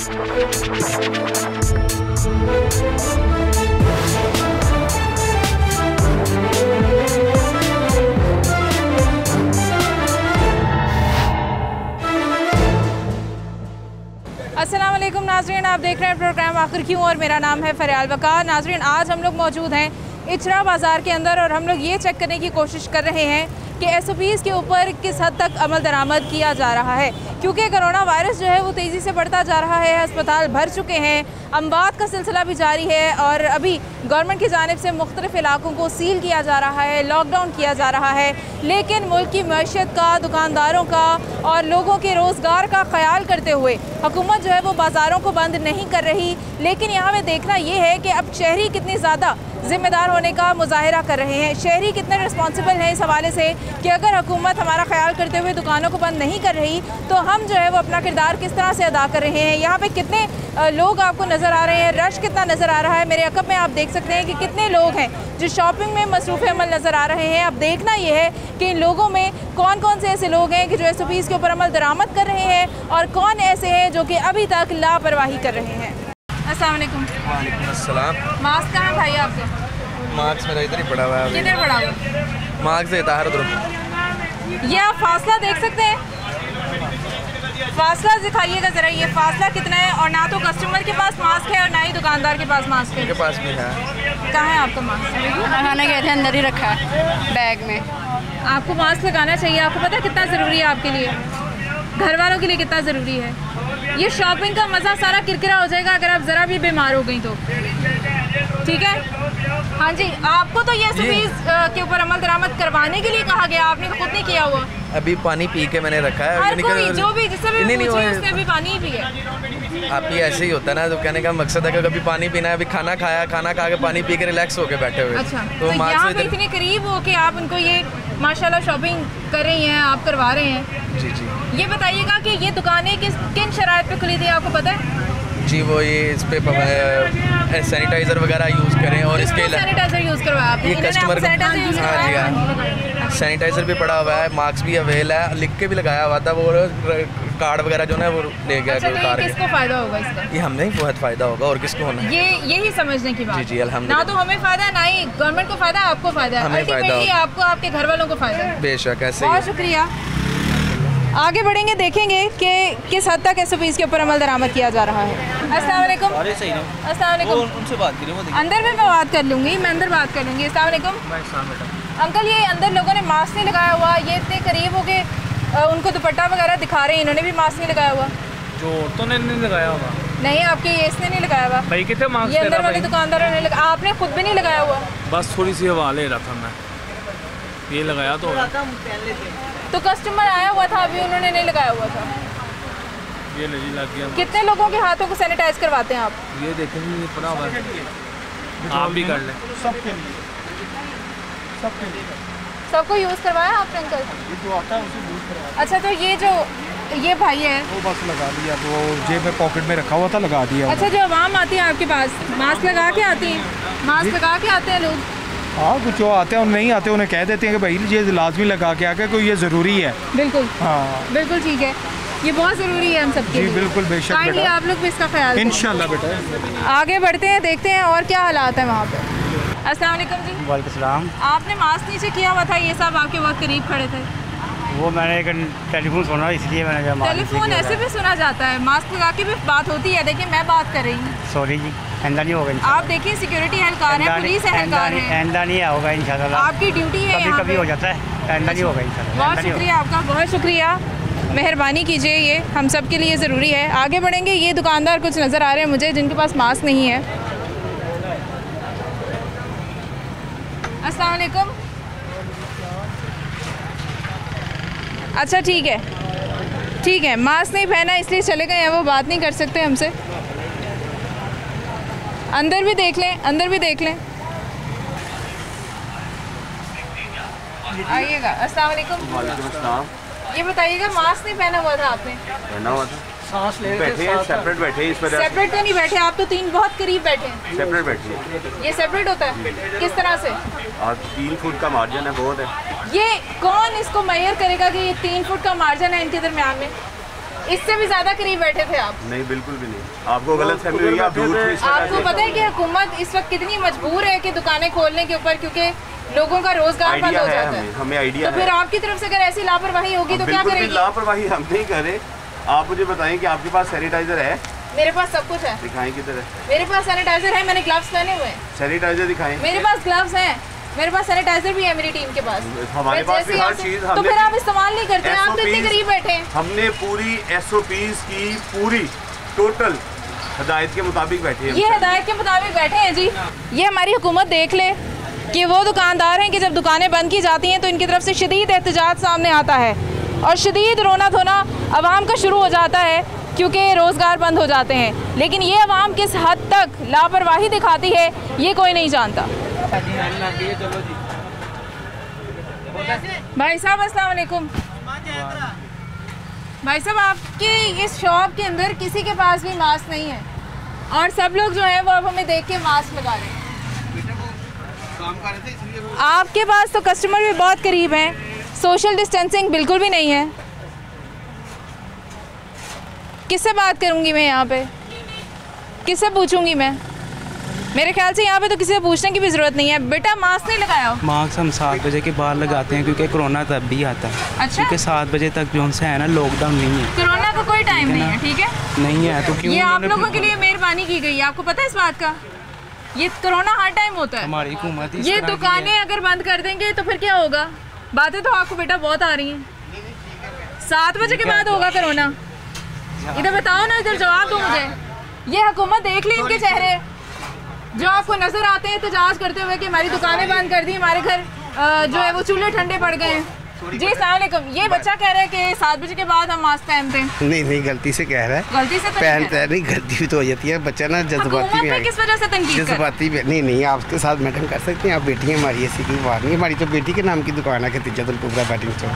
अस्सलाम वालेकुम नाज़रीन, आप देख रहे हैं प्रोग्राम आखिर क्यों और मेरा नाम है फ़रियाल वक़ार। नाज़रीन, आज हम लोग मौजूद हैं इचरा बाज़ार के अंदर और हम लोग ये चेक करने की कोशिश कर रहे हैं कि SOPs के ऊपर किस हद तक अमल दरामद किया जा रहा है, क्योंकि कोरोना वायरस जो है वो तेज़ी से बढ़ता जा रहा है। अस्पताल भर चुके हैं, अमवात का सिलसिला भी जारी है और अभी गवर्नमेंट की जानिब से मुख्तलिफ़ इलाकों को सील किया जा रहा है, लॉकडाउन किया जा रहा है। लेकिन मुल्क की मईशत का, दुकानदारों का और लोगों के रोज़गार का ख्याल करते हुए हुकूमत जो है वो बाज़ारों को बंद नहीं कर रही। लेकिन यहाँ में देखना ये है कि अब शहरी कितने ज़्यादा ज़िम्मेदार होने का मुजाहिरा कर रहे हैं, शहरी कितने रिस्पॉन्सिबल हैं इस हवाले से कि अगर हुकूमत हमारा ख्याल करते हुए दुकानों को बंद नहीं कर रही तो हम जो है वो अपना किरदार किस तरह से अदा कर रहे हैं। यहाँ पे कितने लोग आपको नज़र आ रहे हैं, रश कितना नज़र आ रहा है। मेरे अकब में आप देख सकते हैं कि कितने लोग हैं जो शॉपिंग में मसरूफ़ अमल नज़र आ रहे हैं। अब देखना ये है कि इन लोगों में कौन कौन से ऐसे लोग हैं कि जो SOPs के ऊपर अमल दरामद कर रहे हैं और कौन ऐसे हैं जो कि अभी तक लापरवाही कर रहे हैं। अस्सलाम वालेकुम। वालेकुम अस्सलाम। मास्क कहाँ है भाई आपके? मार्क्स मेरा इधर ही पड़ा हुआ है। किधर पड़ा हुआ? मार्क्स देता है उधर। ये आप फासला देख सकते हैं, फासला दिखाइएगा ज़रा, ये फासला कितना है। और ना तो कस्टमर के पास मास्क है और ना ही दुकानदार के पास मास्क है। मेरे पास भी है। कहाँ है आपका मास्क? खाना गए थे, अंदर ही रखा है बैग में। आपको मास्क लगाना चाहिए। आपको पता है कितना ज़रूरी है आपके लिए, घर वालों के लिए कितना ज़रूरी है। ये शॉपिंग का मज़ा सारा किरकिरा हो जाएगा अगर आप ज़रा भी बीमार हो गई तो। ठीक है, हाँ जी। आपको तो ये SOPs के ऊपर अमल दरामद करवाने के लिए कहा गया, आपने तो खुद नहीं किया हुआ। अभी पानी पी के मैंने रखा है। हर कोई जो भी जिससे भी पूछे उसने अभी पानी ही पिया। आप ही ऐसे ही होता है ना, तो कहने का मकसद है कि कभी पानी पीना है। अभी खाना खाया, खाना खा के पानी पी के रिलैक्स होके बैठे हुए। अच्छा, तो यहाँ पे इतने करीब हो के आप उनको ये माशाल्लाह शॉपिंग कर रही हैं, आप करवा रहे हैं। जी जी। ये बताइएगा कि ये दुकानें किन शराइत पे खुली थी, आपको पता है? जी, वो ये इस पे सैनिटाइज़र वगैरह यूज़ करें और इसके सैनिटाइजर यूज़ करवाया आपने? ये कस्टमर को, हाँ जी हाँ, सैनिटाइज़र भी पड़ा हुआ है, मास्क भी अवेल है, लिख के भी लगाया हुआ था। वो कार्ड वगैरह जो है वो ले गया। अच्छा, तो ये किसको फ़ायदा होगा इसका? ये हमें ही बहुत फ़ायदा होगा और किसको होना है। यही समझने की बात। जी जी, अल्हम्दुलिल्लाह। ना तो हमें फ़ायदा है, ना ही गवर्नमेंट को फ़ायदा है, आपको फ़ायदा है। हमें फ़ायदा होगा। आपको आपके घर वालों को फ़ायदा है। बेशक, ऐसे बहुत शुक्रिया। आगे बढ़ेंगे, देखेंगे कि किस हद तक SOPs के ऊपर अमल दरामद किया जा रहा है। अस्सलाम वालेकुम। अस्सलाम वालेकुम। उनसे बात करिए, अंदर भी मैं बात कर लूँगी, मैं अंदर बात कर लूँगी। अस्सलाम वालेकुम। अंकल, ये अंदर लोगों ने मास्क नहीं लगाया हुआ, ये इतने करीब हो के उनको दुपट्टा वगैरह दिखा रहे हैं, इन्होंने भी मास्क नहीं लगाया हुआ। जो औरतों ने नहीं लगाया होगा? नहीं, आपके ये इसने नहीं लगाया हुआ भाई। कितने मास्क ये अंदर वाले दुकानदारों ने लगाया, आपने खुद भी नहीं लगाया हुआ? बस थोड़ी सी हवा ले रहा था मैं, ये लगाया तो कस्टमर आया हुआ था अभी, उन्होंने नहीं लगाया हुआ था। ये लगी लग गया। कितने लोगों के हाथों को सैनिटाइज करवाते हैं आप? ये देखेंगे, ये पड़ा हुआ है, आप भी कर लें। सबको यूज़ करवाया आपने अंकल? जो आता है उसे यूज़ करवाया। अच्छा, तो ये भाई है वो बस लगा दिया, तो जेब में पॉकेट में रखा हुआ था, लगा दिया। अच्छा, जो आवाम आती है आपके पास मास्क लगा के आती है? मास्क लगा के आते हैं लोग? हाँ, कुछ जो आते हैं और नहीं आते उन्हें कह देते हैं कि भाई ये लाजमी लगा के आके, कोई ये ज़रूरी है। बिल्कुल, हाँ बिल्कुल ठीक है, ये बहुत ज़रूरी है हम सबके लिए। बिल्कुल, बेशक काइंडली आप लोग भी इसका ख्याल करें। इंशाल्लाह बेटा। आगे बढ़ते हैं, देखते हैं और क्या हालात है वहाँ पे। अस्सलाम वालेकुम जी। वालेकुम सलाम। आपने मास्क नीचे किया हुआ था, ये सब आपके बहुत करीब खड़े थे। वो मैंने एक टेलीफोन सुना, इसलिए मैंने टेलीफोन ऐसे भी सुना जाता है, मास्क लगा के भी बात होती है। देखिए, मैं बात कर रही हूँ। सॉरी जी, आइंदा नहीं होगा। आप देखिए, सिक्योरिटी एहलकार है, पुलिस एहलकार है, आइंदा नहीं होगा इंशाल्लाह। आपकी ड्यूटी है, कभी कभी हो जाता है, आइंदा नहीं होगा इंशाल्लाह। बहुत शुक्रिया आपका, बहुत शुक्रिया, मेहरबानी कीजिए, ये हम सब के लिए ज़रूरी है। आगे बढ़ेंगे। ये दुकानदार कुछ नज़र आ रहे हैं मुझे जिनके पास मास्क नहीं है। अस्सलाम वालेकुम। अच्छा, ठीक है, ठीक है, मास्क नहीं पहना इसलिए चले गए हैं, वो बात नहीं कर सकते हमसे। अंदर भी देख लें, अंदर भी देख लें, आइएगा। अस्सलाम वालेकुम। वालेकुम अस्सलाम। ये बताइएगा, मास्क नहीं पहना हुआ था आपने? पहना हुआ था। सांस ले बैठे हैं, सेपरेट बैठे हैं इस वजह से। सेपरेट तो नहीं बैठे आप, तो तीन बहुत करीब बैठे हैं। सेपरेट बैठे हैं। ये सेपरेट होता है किस तरह से? आज 3 फुट का मार्जिन है, बहुत है। ये कौन इसको मेजर करेगा कि ये 3 फुट का मार्जिन है इनके दरमियान में? इससे भी ज्यादा करीब बैठे थे आप। नहीं बिल्कुल भी नहीं, आपको गलत फहमी हुई है, आप दूर थे। आपको पता है कि हुकूमत इस वक्त कितनी मजबूर है कि दुकानें खोलने के ऊपर, क्योंकि लोगों का रोजगार बंद हो जाता है। हमें आइडिया तो फिर आपकी तरफ से अगर ऐसी लापरवाही होगी तो क्या करेंगे? लापरवाही हम नहीं कर रहे। आप मुझे बताएं कि आपके पास सैनिटाइजर है? मेरे पास सब कुछ है। दिखाएं किधर है? मेरे पास सैनिटाइजर है, मैंने ग्लव्स पहने हुए हैं। सैनिटाइजर दिखाएं। मेरे पास ग्लव्स हैं, मेरे पास सैनिटाइजर भी है मेरी टीम के पास। हमारे पास भी हर चीज। तो फिर आप इस्तेमाल नहीं करते हैं, आप तो इतने करीब बैठे हैं। हमने पूरी SOPs की पूरी टोटल हदायत के मुताबिक बैठे हैं। ये हदायत के मुताबिक बैठे हैं जी। ये हमारी हुकूमत देख ले कि वो दुकानदार हैं कि जब दुकानें बंद की जाती हैं तो इनकी तरफ से शदीद एहतजाज सामने आता है और शदीद रोना धोना अवाम का शुरू हो जाता है, क्योंकि रोज़गार बंद हो जाते हैं। लेकिन ये अवाम किस हद तक लापरवाही दिखाती है ये कोई नहीं जानता। भाई साहब अस्सलाम वालेकुम। भाई साहब, आपकी इस शॉप के अंदर किसी के पास भी मास्क नहीं है और सब लोग जो है वो अब हमें देख के मास्क लगा रहे हैं। आपके पास तो कस्टमर भी बहुत करीब हैं, सोशल डिस्टेंसिंग बिल्कुल भी नहीं है। किससे बात करूंगी मैं यहाँ पे, किससे पूछूंगी मैं? मेरे ख्याल से यहाँ पे तो किसी से पूछने की भी ज़रूरत नहीं है। बेटा मास्क नहीं लगाया हो? मास्क हम 7 बजे के बाद लगाते हैं क्योंकि कोरोना तब भी आता है। अच्छा, क्योंकि 7 बजे तक जो से है ना लॉकडाउन नहीं है, कोरोना का कोई टाइम नहीं है, ठीक है? नहीं है तो क्यों? ये आप लोगों के लिए मेहरबानी की गई है, आपको पता है इस बात का? ये कोरोना हर टाइम होता है। हमारी हुकूमत ये दुकानें अगर बंद कर देंगे तो फिर क्या होगा? बातें तो आपको बेटा बहुत आ रही हैं। 7 बजे के बाद होगा कोरोना? इधर बताओ ना, इधर जवाब दो मुझे। ये हुकूमत देख ले इनके चेहरे जो आपको नजर आते हैं एहतजाज करते हुए कि हमारी दुकानें बंद कर दी, हमारे घर जो है वो चूल्हे ठंडे पड़ गए हैं। जी अस्सलाम वालेकुम। ये बच्चा कह रहा है कि 7 बजे के बाद हम मास्क पहनते हैं। नहीं गलती से कह रहा है। गलती से पहनता है नहीं, गलती भी तो हो जाती है। बच्चा ना जज्बाती में किस वजह से तनकीद कर? जज्बाती में नहीं आपके साथ मैडम कर सकते हैं। आप बेटी हैं हमारी, ऐसी कोई बात नहीं। हमारी तो बेटी के नाम की दुकान है खतीजतुल कुबरा बैटिंग स्टोर,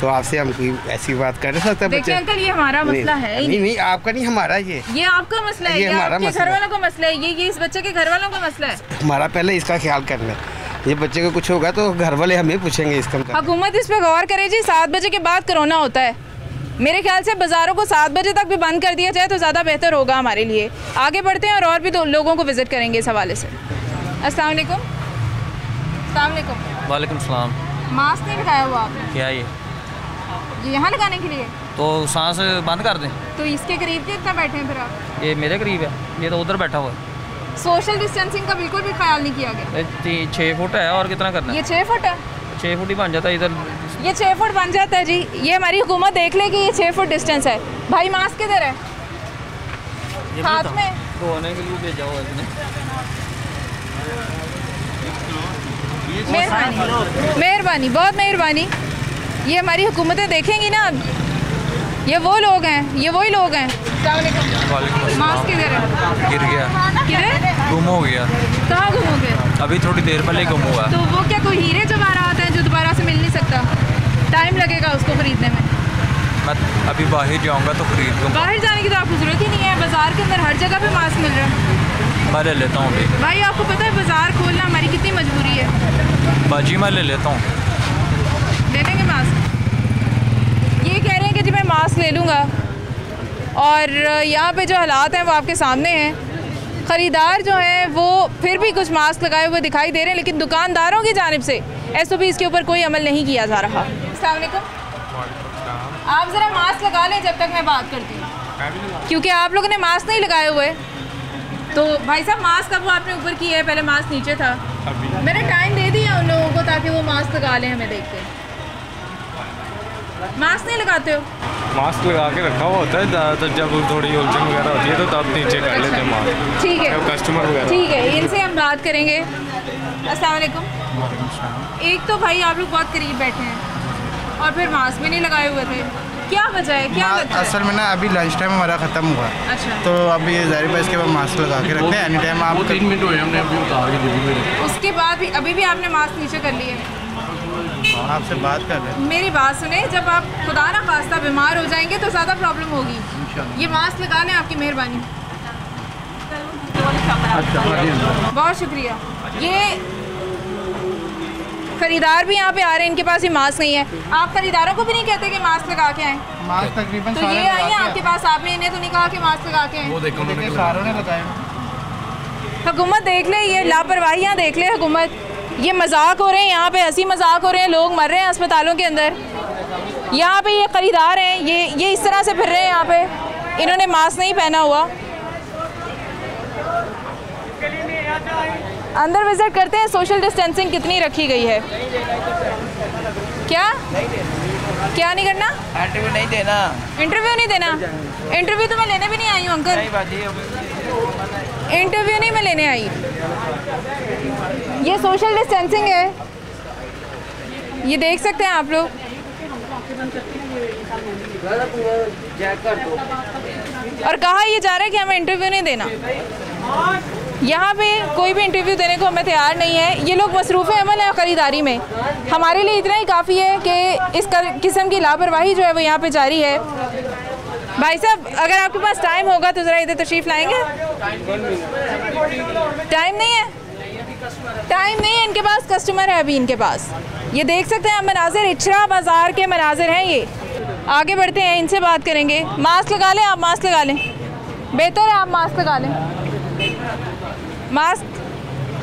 तो आपसे हम कोई ऐसी बात कर सकते हैं? देखिए अंकल, ये हमारा मसला है। नहीं आपका नहीं, हमारा ये आपका मसला है, ये हमारा घर वालों का मसला है, ये इस बच्चे के घर वालों का मसला है। हमारा पहले इसका ख्याल करना है। ये बच्चे को कुछ होगा तो घर वाले हमें पूछेंगे इसका। हुकूमत इस पे गौर करे जी। 7 बजे के बाद कोरोना होता है। मेरे ख्याल से बाज़ारों को 7 बजे तक भी बंद कर दिया जाए तो ज़्यादा बेहतर होगा हमारे लिए। आगे बढ़ते हैं और भी लोगों को विज़िट करेंगे इस हवाले से। अस्सलाम वालेकुम। अस्सलाम वालेकुम। वालेकुम सलाम। मास्क नहीं लगाया हुआ आपने? क्या ये यहाँ लगाने के लिए? तो सांस बंद कर दें। तो इसके करीब कितना बैठे हैं फिर आप? ये मेरे करीब है, ये तो उधर बैठा हुआ है। सोशल डिस्टेंसिंग का बिल्कुल भी ख्याल नहीं किया गया। 6 फुट है और कितना करना है? ये 6 फुट है। 6 फुट ही बन जाता है इधर। ये 6 फुट बन जाता है जी। ये हमारी हुकूमत देख ले कि ये 6 फुट डिस्टेंस है। भाई मास्क किधर है? हाथ में धोने के लिए भेजा हुआ इसने। मेहरबानी, बहुत मेहरबानी। ये हमारी हुकूमतें देखेंगी ना अब। ये वो लोग हैं, ये वही लोग हैं। मास्क किधर है? गिर गया। किधर? गुम हो गया। कहाँ गुम हो गया? अभी थोड़ी देर पहले गुम हुआ। तो वो क्या कोई हीरे जवाहरात है जो दोबारा से मिल नहीं सकता? टाइम लगेगा उसको खरीदने में। मैं अभी बाहर जाऊंगा तो खरीद लूँगा। बाहर जाने की तो आपको ज़रूरत ही नहीं है, बाज़ार के अंदर हर जगह पे मास्क मिल रहा है। मैं ले लेता हूँ अभी। भाई आपको पता है बाज़ार खोलना हमारी कितनी मजबूरी है। बाजी मैं ले लेता हूँ। ले लेंगे मास्क? ये कह रहे हैं कि जी मैं मास्क ले लूँगा और यहाँ पे जो हालात हैं वो आपके सामने हैं। ख़रीदार जो हैं वो फिर भी कुछ मास्क लगाए हुए दिखाई दे रहे हैं, लेकिन दुकानदारों की जानिब से SOP इसके ऊपर कोई अमल नहीं किया जा रहा। अस्सलाम वालेकुम। आप ज़रा मास्क लगा लें जब तक मैं बात करती हूँ, क्योंकि आप लोगों ने मास्क नहीं लगाए हुए। तो भाई साहब मास्क अब आपने ऊपर किया है, पहले मास्क नीचे था। मैंने टाइम दे दिया उन लोगों को ताकि वो मास्क लगा लें हमें देखते। मास्क नहीं लगाते हो? मास्क लगा के रखा हुआ होता है ज़्यादातर, जब थोड़ी उलझन वगैरह होती है तो तब नीचे कर लेते हैं मास्क। ठीक है, कस्टमर वगैरह। ठीक है, इनसे हम बात करेंगे। अस्सलाम वालेकुम। एक तो भाई आप लोग बहुत करीब बैठे हैं और फिर मास्क भी नहीं लगाए हुए थे, क्या वजह है? क्या वजह? असल में ना अभी लंच टाइम हमारा ख़त्म हुआ। अच्छा। तो अभी ज़ाहिर है इसके बाद मास्क लगा के रखते हैं। एनी टाइम आप 3 मिनट हुए हमने अभी उतार के दे दी। उसके बाद भी अभी भी आपने मास्क नीचे कर लिए? आपसे बात कर रहे हैं। मेरी बात सुने, जब आप खुदा ना खास्ता बीमार हो जाएंगे तो ज़्यादा प्रॉब्लम होगी। ये मास्क लगा लें, आपकी मेहरबानी। बहुत शुक्रिया। ये खरीदार भी यहाँ पे आ रहे हैं, इनके पास भी मास्क नहीं है। आप खरीदारों को भी नहीं कहते कि मास्क लगा के आए? मास्क तकरीबन तो ये आई है आपके पास, आपने इन्हें तो नहीं कहा कि मास्क लगा के आए? वो देखो सारों ने बताया। हुकूमत देख ले, ये लापरवाहियाँ देख ले हुकूमत। ये मजाक हो रहे हैं यहाँ पे, हंसी मजाक हो रहे हैं, लोग मर रहे हैं अस्पतालों के अंदर। यहाँ पे ये खरीदार हैं, ये इस तरह से फिर रहे हैं यहाँ पे, इन्होंने मास्क नहीं पहना हुआ। अंदर विजिट करते हैं, सोशल डिस्टेंसिंग कितनी रखी गई है। क्या क्या नहीं करना? इंटरव्यू नहीं देना। इंटरव्यू नहीं देना? इंटरव्यू तो मैं लेने भी नहीं आई हूँ अंकल, इंटरव्यू नहीं मैं लेने आई। ये सोशल डिस्टेंसिंग है, ये देख सकते हैं आप लोग। और कहा ये जा रहा है कि हमें इंटरव्यू नहीं देना। यहाँ पे कोई भी इंटरव्यू देने को हमें तैयार नहीं है। ये लोग मसरूफ़ अमल है ख़रीदारी में। हमारे लिए इतना ही काफ़ी है कि इस किस्म की लापरवाही जो है वो यहाँ पे जारी है। भाई साहब, अगर आपके पास टाइम होगा तो ज़रा इधर तशरीफ़ लाएंगे। टाइम नहीं है, टाइम नहीं है इनके पास, कस्टमर है अभी इनके पास। ये देख सकते हैं आप मनाजिर, इचरा बाज़ार के मनाजिर हैं ये। आगे बढ़ते हैं, इनसे बात करेंगे। मास्क लगा लें आप, मास्क लगा लें, बेहतर है आप मास्क लगा लें। मास्क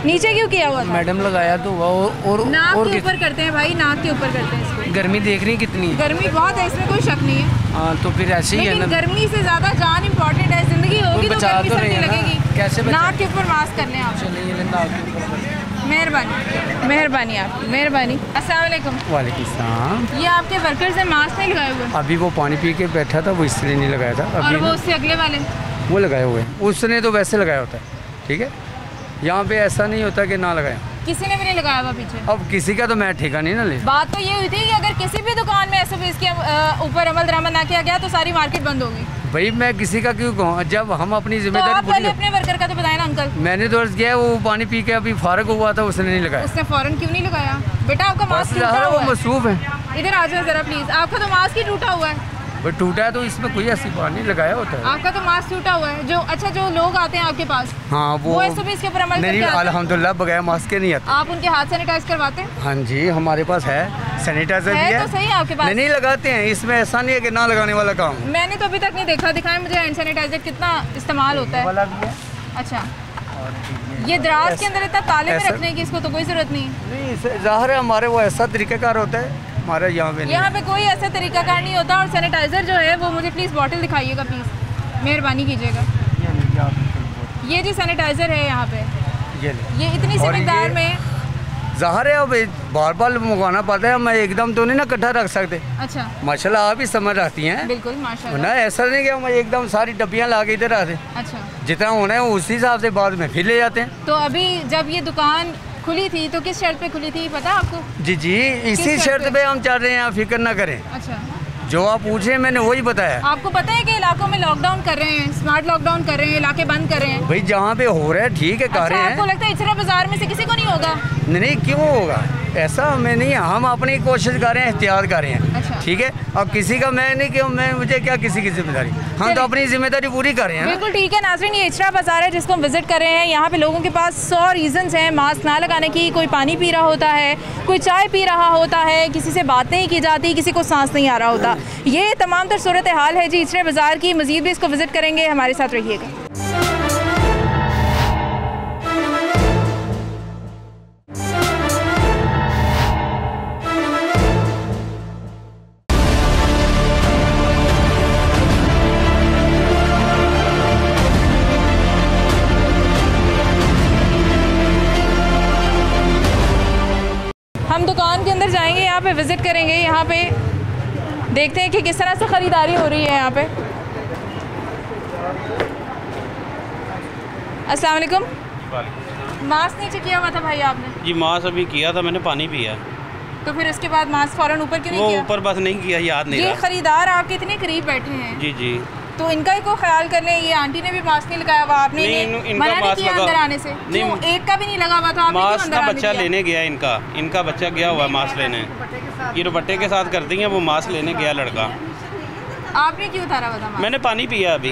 नीचे क्यों किया हुआ था? मैडम लगाया तो हुआ और नाक के ऊपर करते हैं भाई, नाक के ऊपर करते हैं इसको। गर्मी देख रही कितनी है? गर्मी बहुत है, इसमें कोई शक नहीं है। हाँ तो फिर ऐसे ही है ना। गर्मी से ज़्यादा जान इम्पोर्टेंट है, ज़िंदगी होगी तो गर्मी तो सर्दी लगेगी। कैसे नाक के ऊपर मास्क कर लें आप। मेहरबानी, मेहरबानी आपकी, मेहरबानी। अस्सलाम वालेकुम। वालेकुम सलाम। ये आपके वर्कर्स हैं, मास्क नहीं लगाए हुए? अभी वो पानी पी के बैठा था, वो इसलिए नहीं लगाया था। और अभी वो उससे अगले वाले वो लगाए हुए हैं, उसने तो वैसे लगाया होता है। ठीक है, यहाँ पे ऐसा नहीं होता कि ना लगाएं। किसी ने भी नहीं लगाया हुआ पीछे। अब किसी का तो मैं ठेका नहीं ना ले। बात तो ये हुई थी कि अगर किसी भी दुकान में ऐसे इसके ऊपर अमल दरामद ना किया गया तो सारी मार्केट बंद होगी। भाई मैं किसी का क्यों कहूँ, जब हम अपनी जिम्मेदारी तो आप पहले अपने वर्कर का तो बताएं ना अंकल। मैंने तो अर्ज किया, वो पानी पी के अभी फारग हुआ था, उसने नहीं लगाया। उसने फौरन क्यों नहीं लगाया? बेटा आपका मास्क टूटा हुआ है। वो मसरूफ है। इधर आ जाओ जरा प्लीज, आपका तो मास्क ही टूटा हुआ है। टूटा है तो इसमें कोई ऐसी पानी लगाया होता है? आपका तो मास्क टूटा हुआ है। जो अच्छा जो लोग आते हैं आपके पास, हाँ वो इसके ऊपर अमल नहीं, अल्हम्दुलिल्लाह बगैर मास्क के नहीं आते। आप उनके हाथ सैनिटाइज करवाते हैं? हाँ जी, हमारे पास है सैनिटाइजर भी है। तो सही है आपके पास? नहीं लगाते हैं, इसमें ऐसा नहीं है कि ना लगाने वाला काम। मैंने तो अभी तक नहीं देखा, दिखाएं मुझे हैंड सैनिटाइजर कितना इस्तेमाल होता है। अच्छा, ये दराज के अंदर इतना ताले में रखने की इसको तो कोई जरूरत नहीं। ज़ाहिर है हमारे वो ऐसा तरीकाकार होता है, हमारा यहाँ पे कोई ऐसा तरीकाकार नहीं होता। और सैनिटाइजर जो है वो मुझे प्लीज़ बॉटल दिखाइएगा प्लीज़, मेहरबानी कीजिएगा। ये जी सैनिटाइजर है यहाँ पे, ये इतनी सी मिकदार में। ज़ाहिर है अब बार बार मंगवाना पड़ता है, मैं एकदम तो नहीं ना इकट्ठा रख सकते। अच्छा, माशाल्लाह आप ही समझ रखती हैं। बिल्कुल माशाल्लाह। ना ऐसा नहीं कि हम एकदम सारी डब्बियाँ ला के इधर आते। अच्छा, जितना होना है उसी हिसाब से बाद में फिर ले जाते हैं। तो अभी जब ये दुकान खुली थी तो किस शर्त पे खुली थी पता आपको? जी जी, इसी शर्त पे हम चल रहे हैं, आप फिक्र ना करें। अच्छा, जो आप पूछे मैंने वही बताया। आपको पता है कि इलाकों में लॉकडाउन कर रहे हैं, स्मार्ट लॉकडाउन कर रहे हैं, इलाके बंद कर रहे हैं। भाई जहाँ पे हो रहा है ठीक है, कर रहे हैं। आपको लगता है इचरा बाजार में से किसी को नहीं होगा? नहीं, क्यों होगा ऐसा? हमें नहीं, हम अपनी कोशिश कर रहे हैं, एहतियात कर रहे हैं। अच्छा, ठीक है, अब किसी का मैं नहीं, क्यों मैं, मुझे क्या किसी की जिम्मेदारी, हम तो अपनी जिम्मेदारी पूरी कर रहे हैं। बिल्कुल ठीक है नाज़रीन, ये इचरा बाजार है जिसको हम विजिट कर रहे हैं। यहाँ पे लोगों के पास 100 रीजंस हैं मास्क ना लगाने की। कोई पानी पी रहा होता है, कोई चाय पी रहा होता है, किसी से बात नहीं की जाती, किसी को सांस नहीं आ रहा होता। ये तमाम तर सूरत हाल है जी इचरा बाजार की। मज़ीद भी इसको विजिट करेंगे, हमारे साथ रहिएगा। हम दुकान के अंदर जाएंगे, यहाँ पे विज़िट करेंगे, यहाँ पे देखते हैं कि किस तरह से ख़रीदारी हो रही है यहाँ पे। अस्सलाम वालेकुम। मास्क नीचे किया हुआ था भाई आपने? जी मास्क अभी किया था मैंने, पानी पिया। तो फिर उसके बाद मास्क फ़ौरन ऊपर क्यों नहीं किया? ऊपर बस नहीं किया, याद नहीं रहा। ये ख़रीदार आपके इतने करीब बैठे हैं। जी जी, तो इनका ही को ख्याल कर लें। ये आंटी ने भी मास्क नहीं लगाया हुआ, आपने मना नहीं किया अंदर आने से? क्यों? एक का भी नहीं लगा हुआ था, आपने मास्क का बच्चा लेने गया, इनका बच्चा गया हुआ मास्क लेने, ये दुपट्टे के साथ करती हैं, वो मास्क लेने गया लड़का। आपने क्यों उतारा हुआ था? मैंने पानी पिया अभी,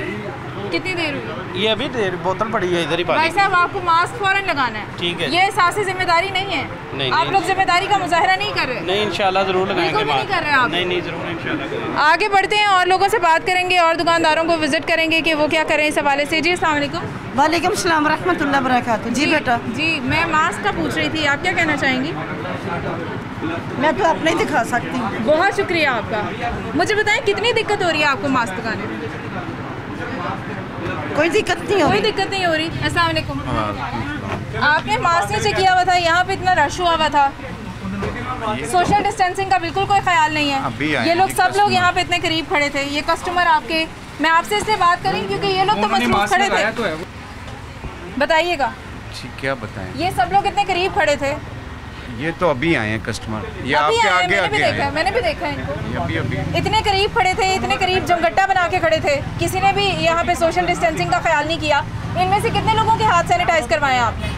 कितनी देर हुई? ये अभी देर बोतल पड़ी है इधर ही भाई पानी। साहब आपको मास्क फौरन लगाना है, ठीक है। ये एहसास जिम्मेदारी नहीं है। नहीं, आप लोग जिम्मेदारी का मुजाहरा नहीं कर रहे? नहीं, इंशाल्लाह जरूर लगाएंगे। बिल्कुल भी नहीं कर रहे आप? नहीं, जरूर इंशाल्लाह करेंगे। आगे बढ़ते हैं और लोगों से बात करेंगे और दुकानदारों को विजिट करेंगे कि वो क्या करें इस हवाले से। जी अस्सलाम वालेकुम। वालेकुम सलाम रहमतुल्लाह बरकातहू। जी बेटा। जी मैं मास्क का पूछ रही थी, आप क्या कहना चाहेंगी? मैं तो अपने ही दिखा सकती हूँ। बहुत शुक्रिया आपका। मुझे बताएं कितनी दिक्कत हो रही है आपको मास्क लगाने में? कोई दिक्कत नहीं हो रही? कोई दिक्कत नहीं हो रही। अस्सलाम वालेकुम। आपने मास्क नीचे किया हुआ था, यहाँ पे इतना रश हुआ था, सोशल डिस्टेंसिंग का बिल्कुल कोई ख्याल नहीं है। ये लोग सब लोग यहाँ पे इतने करीब खड़े थे, ये कस्टमर आपके, मैं आपसे इसलिए बात करी क्योंकि ये लोग तो मसरूफ खड़े थे। बताइएगा क्या बताएं, ये सब लोग इतने करीब खड़े थे। ये तो अभी आए हैं कस्टमर, ये अभी आपके आए, आगे आगे आए। मैंने भी देखा इनको, अभी इतने करीब खड़े थे, इतने करीब जमगट्टा बना के खड़े थे, किसी ने भी यहाँ पे सोशल डिस्टेंसिंग का ख्याल नहीं किया। इनमें से कितने लोगों के हाथ सैनिटाइज करवाए आपने?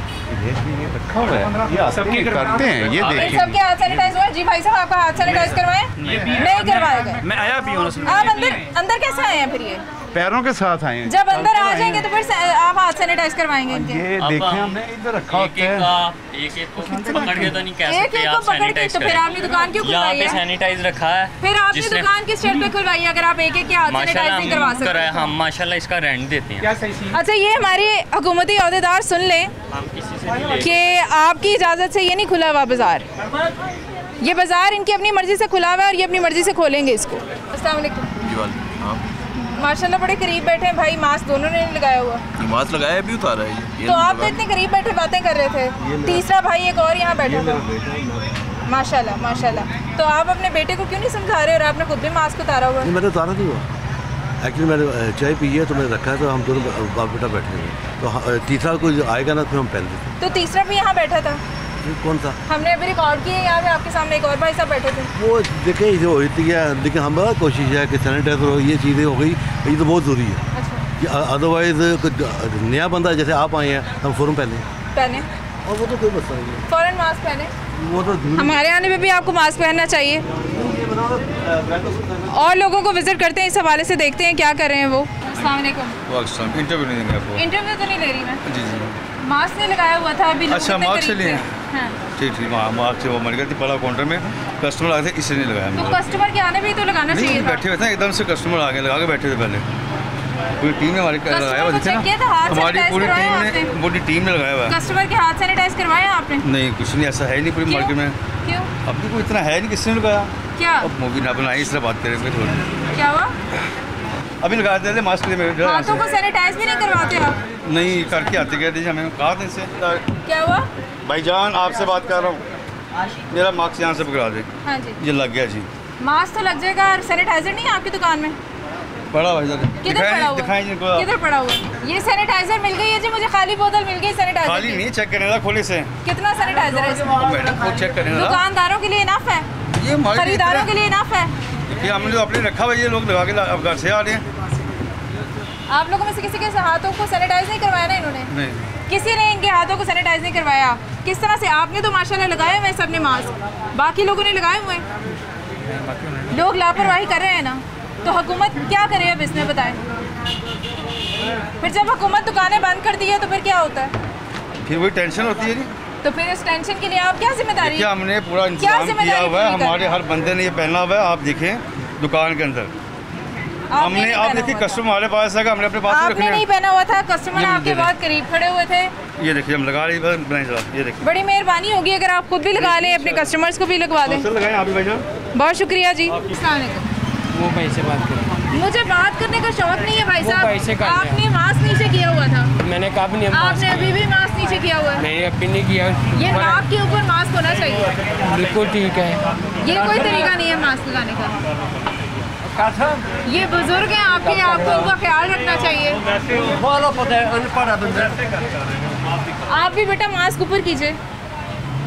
ये रखा हुआ है, ये सबके करते हैं, ये देखिए सबके हाथ सैनिटाइज हुआ। जी भाई साहब आपका हाथ सैनिटाइज करवाए? नहीं करवाए गए। मैं आया भी हूँ। आप अंदर कैसे आए हैं फिर? ये पैरों के साथ आए हैं। जब अंदर आ जाएंगे तो फिर आप हाथ सैनिटाइज करवाएंगे इनके? ये देखें हमने इधर रखा होता है, एक को पकड़ के तो नहीं कह सकते आप सैनिटाइज तो फिर आपने दुकान क्यों खुलवाई है? सैनिटाइज रखा है। फिर आपने दुकान किस शर्त पे खुलवाई है अगर आप एक के हाथ सैनिटाइज नहीं करवा सकते? हम माशाल्लाह इसका रेंट देते हैं। अच्छा ये हमारे हुकूमती अहदेदार सुन लें कि आपकी इजाज़त से ये नहीं खुला हुआ बाज़ार, ये बाज़ार इनकी अपनी मर्ज़ी से खुला हुआ है और ये अपनी मर्ज़ी से खोलेंगे इसको। अस्सलाम वालेकुम। माशाल्लाह बड़े करीब बैठे हैं भाई, मास्क दोनों ने लगाया हुआ। मास्क लगाया भी उतारा है ये तो आप तो इतने करीब बैठे बातें कर रहे थे, तीसरा भाई एक और यहाँ बैठा था। माशाल्लाह माशाल्लाह। तो आप अपने बेटे को क्यों नहीं समझा रहे और आपने खुद भी मास्क उतारा हुआ? मैंने उतारा नहीं हुआ, एक्चुअली मैंने चाय पी है तो मैंने रखा है, तो हम दोनों बाप बेटा बैठे हैं, तो तीसरा कोई आएगा ना तो हम पहन देते। तो तीसरा भी यहाँ बैठा था? कौन था? हमने अभी रिकॉर्ड किए, यहाँ पे आपके सामने एक और भाई साहब बैठे थे। वो देखें इसे हो जाती है, लेकिन हमारा कोशिश है कि सैनिटाइजर हो, ये चीज़ें हो गई, ये तो बहुत ज़रूरी है। अच्छा। अदरवाइज नया बंदा जैसे आप आए हैं हम फ़ौरन पहने और वो तो कोई मसला नहीं है, फ़ौरन मास्क पहने। वो तो हमारे आने में भी आपको मास्क पहनना चाहिए। और लोगों को विजिट करते हैं, इस हवाले से देखते हैं क्या कर रहे हैं वो। अस्सलाम वालेकुम। इंटरव्यू नहीं देंगे आपको? इंटरव्यू तो नहीं ले रही मैं। जी मास्क नहीं लगाया हुआ था अभी। अच्छा मास्क से लिए? हाँ। ठीक मास्क से वो मर गई थी, पड़ा काउंटर में कस्टमर आए थे इसलिए नहीं लगाया। तो कस्टमर के आने भी तो लगाना चाहिए था। बैठे हुए थे एकदम से कस्टमर आगे लगा के बैठे थे, पहले पूरी टीम ने हमारी लगाया हुआ था, हमारी पूरी टीम ने लगाया हुआ है। कस्टमर के हाथ सैनिटाइज करवाया आपने? नहीं कुछ नहीं, ऐसा है नहीं पूरी मार्केट में। क्यों? अभी कोई इतना है नहीं, किसने लगाया? क्या अब मूवी ना बनाई, इसलिए बात करेंगे थोड़ी। क्या हुआ? अभी लगा देते मास्क मेरे हाथों को सैनिटाइज भी नहीं करवाते आप? नहीं करके आते गए थे, हमें कहा था इनसे। क्या हुआ? भाईजान आपसे बात कर रहा हूँ, मेरा मास्क यहाँ से पकड़ा दे। हाँ जी। ये लग गया जी। मास्क तो लग जाएगा, और सैनिटाइजर नहीं है आपकी दुकान में? पड़ा हुआ है, किधर पड़ा हुआ? दिखाएं जिनको। किधर पड़ा हुआ? ये सैनिटाइजर मिल गई है जी मुझे, खाली बोतल मिल गई सैनिटाइजर। खाली नहीं, चेक करने खोले से कितना सैनिटाइजर है इसमें? मैडम खुद चेक करने। दुकानदारों के लिए इनफ है, ये खरीदारों के लिए इनफ है। हमने तो अपने रखा हुआ, ये लोग लगा के अब घर से आ रहे हैं। आप लोगों में से किसी के हाथों को सैनिटाइज नहीं करवाया ना इन्होंने? नहीं, किसी ने इनके हाथों को सैनिटाइज नहीं करवाया। किस तरह से? आपने तो माशाल्लाह लगाए हुए सबने मास्क, बाकी लोगों ने लगाए हुए। लोग लापरवाही कर रहे हैं ना, तो हुकूमत क्या करे अब इसमें बताएं? फिर जब हुकूमत दुकानें बंद करती है तो फिर क्या होता है? फिर वही टेंशन होती है। तो फिर इस टेंशन के लिए आप क्या जिम्मेदारी? क्या हमने पूरा इंतजाम किया हुआ है, हमारे हर बंदे ने ये पहना हुआ है। आप देखें दुकान के अंदर हमने, आप देखिए कस्टमर हमारे पास है, हमने अपने पास आपने नहीं पहना हुआ था, कस्टमर आपके बहुत करीब खड़े हुए थे। ये देखिए हम लगा रहे हैं, ये देखिए। बड़ी मेहरबानी होगी अगर आप खुद भी लगा लें, अपने कस्टमर्स को भी लगवा दें। बहुत शुक्रिया जी। वो भाई से बात करें। मुझे बात करने का शौक नहीं है भाई साहब, आपने मास्क नीचे किया हुआ था। मैंने कहा भी नहीं, आपने अभी भी मास्क नीचे किया हुआ है। नहीं अभी नहीं किया। ये नाक के ऊपर मास्क होना चाहिए। बिल्कुल ठीक है, ये कोई तरीका नहीं है मास्क लगाने का। ये बुजुर्ग हैं आपके, आपको उनका ख्याल रखना चाहिए। आप भी बेटा मास्क ऊपर कीजिए,